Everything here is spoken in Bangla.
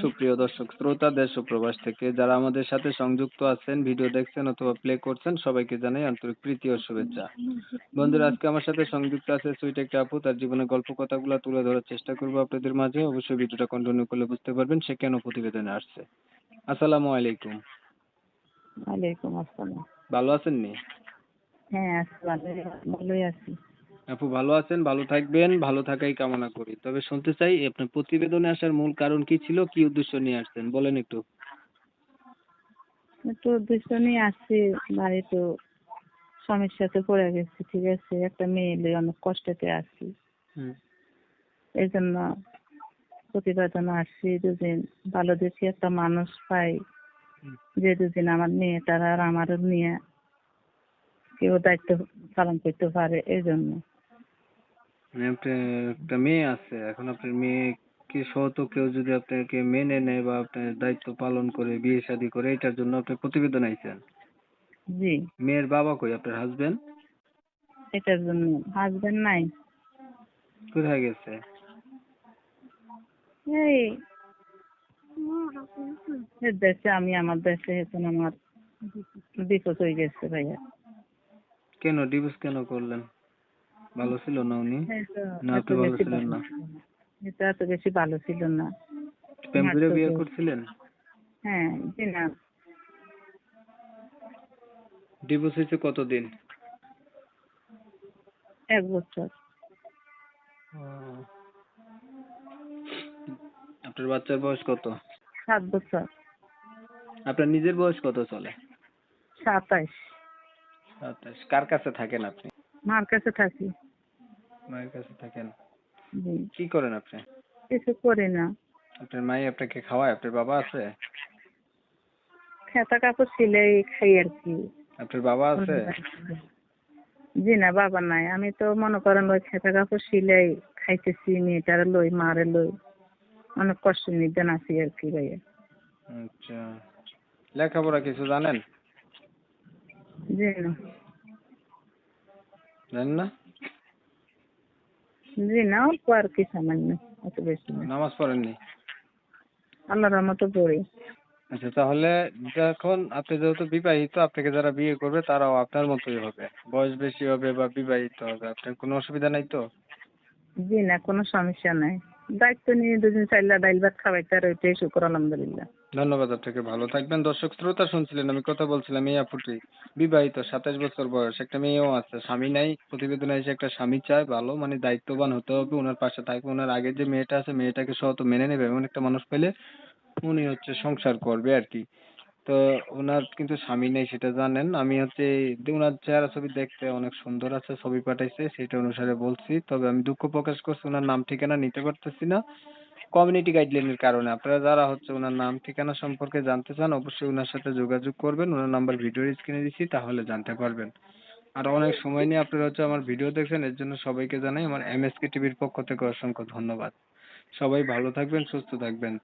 সুপ্রিয় দর্শক শ্রোতা দেশ ও প্রবাস থেকে যারা আমাদের সাথে সংযুক্ত আছেন, ভিডিও দেখছেন অথবা প্লে করছেন, সবাইকে জানাই আন্তরিক প্রীতি ও শুভেচ্ছা। বন্ধুরা, আজকে আমার সাথে সংযুক্ত আছে সুইট একটা আপু। তার জীবনের গল্প কথাগুলো তুলে ধরার চেষ্টা করবো আপনাদের মাঝে। অবশ্যই ভিডিওটা কন্টিনিউ করলে বুঝতে পারবেন সে কেন প্রতিবেদনে আসছে। আসসালামু আলাইকুম। ওয়ালাইকুম আসসালাম। ভালো আছেন নি? হ্যাঁ, ভালোই আছি। আপু ভালো আছেন, ভালো থাকবেন, ভালো থাকাই কামনা করি। তবে শুনতে চাই আপনার প্রতিবেদনে আসার মূল কারণ কি ছিল, কি উদ্দেশ্য নিয়ে আসছেন বলেন একটু। একটু উদ্দেশ্য নিয়ে আসছি, বাড়িতে সমস্যাতে পড়ে গেছি। ঠিক আছে, একটা মেয়ে নিয়ে অনেক কষ্টতে আছি। এই জন্য প্রতিবেদনে আসছি। দুদিন ভালো দেখি একটা মানুষ পাই, যে দুদিন আমার মেয়েটার আর আমারও নিয়ে কেউ দায়িত্ব পালন করতে পারে, এই জন্য। মানে আপনার একটা মেয়ে আছে, এখন আপনার মেয়ে কি সহ কেউ যদি আপনাকে মেনে নেয় বা আপনার দায়িত্ব পালন করে বিয়ে শাদী করে, এটার জন্য আপনি প্রতিবেদন আইছেন। জি, মেয়ের বাবা কই, আপনার হাজবেন্ড? এটার জন্য। হাজবেন্ড নাই। কোথায় গেছে? এই এর দেশে, আমি আমার দেশে। এখন আমার বিপদ হয়ে গেছে ভাইয়া। কেন ডিভোর্স কেন করলেন? ভালো ছিল না উনি? না এত আপনি ভালো বেশি ছিলেন না? এটা এত বেশি ভালো ছিল না। প্রেম করে মারতো বিয়ে তো। করছিলেন? হ্যাঁ, জি না। ডিভোর্স হয়েছে কতদিন? 1 বছর। আপনার বাচ্চার বয়স কত? 7 বছর। আপনার নিজের বয়স কত চলে? 27। 27। কার কাছে থাকেন আপনি? মার কাছে থাকি। মায়ের কাছে থাকেন। জি। কি করেন আপনি? কিছু করি না। আপনার মাই আপনাকে খাওয়ায়? আপনার বাবা আছে? খেতা কাপড় সিলাই খাই আর কি। আপনার বাবা আছে? জি না, বাবা নাই। আমি তো মনে করেন ওই খেতা কাপড় সিলাই খাইতেছি, মেয়েটারে লই, মারে লই। অনেক কষ্ট নিবেন আছি আর কি ভাইয়া। আচ্ছা, লেখাপড়া কিছু জানেন? জি না। জানেন না? জি না, অল্প আর কি, সামান্য, অত বেশি না। নামাজ পড়েননি? আল্লাহর রহমতে পড়ি। আচ্ছা, তাহলে যখন আপনি যেহেতু বিবাহিত, আপনাকে যারা বিয়ে করবে তারাও আপনার মতোই হবে, বয়স বেশি হবে বা বিবাহিত হবে, আপনার কোনো অসুবিধা নাই তো? জি না, কোনো সমস্যা নাই। দায়িত্ব নিয়ে দুদিন চাইলা ডাইল ভাত খাওয়াইতে, আর ওইটাই শুকর আলহামদুলিল্লাহ। ধন্যবাদ আপনাকে, ভালো থাকবেন। দর্শক শ্রোতা শুনছিলেন, আমি কথা বলছিলাম এই আপুটি বিবাহিত, 27 বছর বয়স, একটা মেয়েও আছে, স্বামী নাই। প্রতিবেদনে এসে একটা স্বামী চায়, ভালো মানে দায়িত্ববান হতে হবে, ওনার পাশে থাকবে, ওনার আগে যে মেয়েটা আছে মেয়েটাকে সহ তো মেনে নেবে, এমন একটা মানুষ পেলে উনি হচ্ছে সংসার করবে আর কি। তো ওনার কিন্তু স্বামী নেই, সেটা জানেন। আমি হচ্ছে ওনার চেহারা ছবি দেখতে অনেক সুন্দর আছে, ছবি পাঠাইছে, সেটা অনুসারে বলছি। তবে আমি দুঃখ প্রকাশ করছি, ওনার নাম ঠিকানা নিতে পারতেছি না কমিউনিটি গাইডলাইনের কারণে। আপনারা যারা হচ্ছে ওনার নাম ঠিকানা সম্পর্কে জানতে চান, অবশ্যই ওনার সাথে যোগাযোগ করবেন। ওনার নাম্বার ভিডিওর স্ক্রিনে দিচ্ছি, তাহলে জানতে পারবেন। আর অনেক সময় নিয়ে আপনারা হচ্ছে আমার ভিডিও দেখছেন, এর জন্য সবাইকে জানাই আমার এমএসকে টিভির পক্ষ থেকে অসংখ্য ধন্যবাদ। সবাই ভালো থাকবেন, সুস্থ থাকবেন।